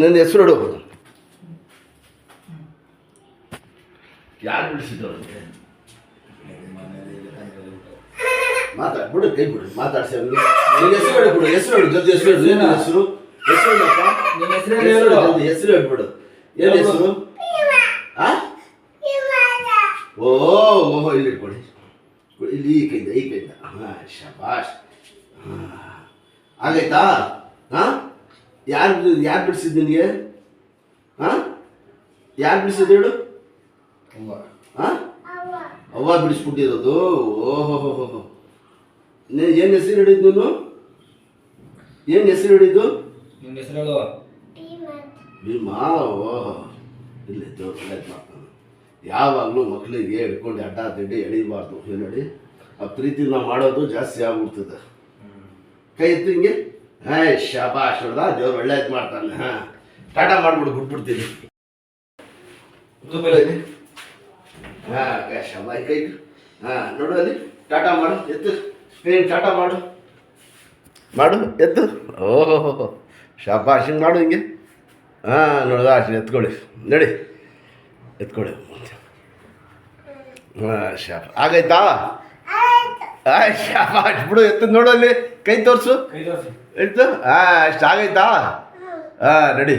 ನನ್ನ ಹೆಸರು ಹೇಳು. ಯಾರು ಬಿಡಿಸಿದ್ರು ಮಾತಾಡ್ಬಿಡು, ಕೈ ಬಿಡು, ಮಾತಾಡ್ಸಿ ಅವ್ನಿಗೆ. ನಿನ್ನ ಹೆಸರು ಹೇಳಿ ಬಿಡು, ಹೆಸರು ಹೇಳು, ಜೊತೆ ಹೆಸರು ಹೇಳು. ಏನು ಹೆಸರು? ಹೆಸರು ಹೆಸರು ಹೇಳ್ಬಿಡು. ಏನು ಹೆಸರು? ಓಹೋ, ಇಲ್ಲಿ ಇಟ್ಕೊಳ್ಳಿ. ಇಲ್ಲಿ ಈ ಕೈಯಿಂದ. ಹಾಂ, ಶಬಾಷ್. ಆಗೈತಾ? ಹಾಂ, ಯಾರು ಬಿಡಿಸಿದ್ದು ನಿನಗೆ? ಹಾಂ, ಯಾರು ಬಿಡಿಸಿದ್ದು ಹೇಳು? ಹಾಂ, ಅವ್ವ ಬಿಡಿಸ್ಬಿಟ್ಟಿರೋದು. ಓಹೋ, ಏನು ಹೆಸರು ಹಿಡಿದ್ದು ನೀನು? ಏನು ಹೆಸರು ಹಿಡಿದ್ದು? ನಿನ್ನ ಹೆಸರು ಹೇಳು. ಭೀಮಾ. ಓಹೋ, ಇಲ್ಲಿ ಒಳ್ಳೇದು ಮಾಡ್ತಾನೆ. ಯಾವಾಗಲೂ ಮಕ್ಕಳಿಗೆ ಹಿಡ್ಕೊಂಡು ಅಡ್ಡ ದಿಡ್ಡಿ ಎಳಿಬಾರ್ದು. ಏನು ನೋಡಿ, ಆ ಪ್ರೀತಿ ನಾವು ಮಾಡೋದು ಜಾಸ್ತಿ ಆಗ್ಬಿಡ್ತದೆ. ಕೈ ಎತ್ತು ಹಿಂಗೆ. ಹಾಂ, ಶಾಬಾಷ್ ನೋಡ್ದ, ದೇವ್ರು ಒಳ್ಳೇದು ಮಾಡ್ತಾನೆ. ಹಾಂ, ಟಾಟಾ ಮಾಡ್ಬಿಡು, ಬಿಟ್ಬಿಡ್ತೀನಿ. ಹಾಂ, ಶಾಬಾಯ್ ಕೈ. ಹಾಂ, ನೋಡು ಅಲ್ಲಿ ಟಾಟಾ ಮಾಡು, ಎತ್ತು ಕೈ, ಟಾಟಾ ಮಾಡು, ಎತ್ತು. ಓಹೋ, ಶಾಬಾಷ್, ಹಿಂಗೆ ಮಾಡು ಹಿಂಗೆ. ಹಾಂ, ನೋಡ್ದ, ಅಷ್ಟು ಎತ್ಕೊಳ್ಳಿ, ನಡಿ ಎತ್ಕೊಳ್ಳಿ. ಹಾಂ, ಆಗೈತಾ? ಶಾಬಾಷ್, ಬಿಡು, ಎತ್ತು ನೋಡು ಅಲ್ಲಿ, ಕೈ ತೋರಿಸು. ಎತ್ತು. ಹಾಂ, ಅಷ್ಟು ಆಗೈತಾ? ಹಾಂ, ನಡಿ.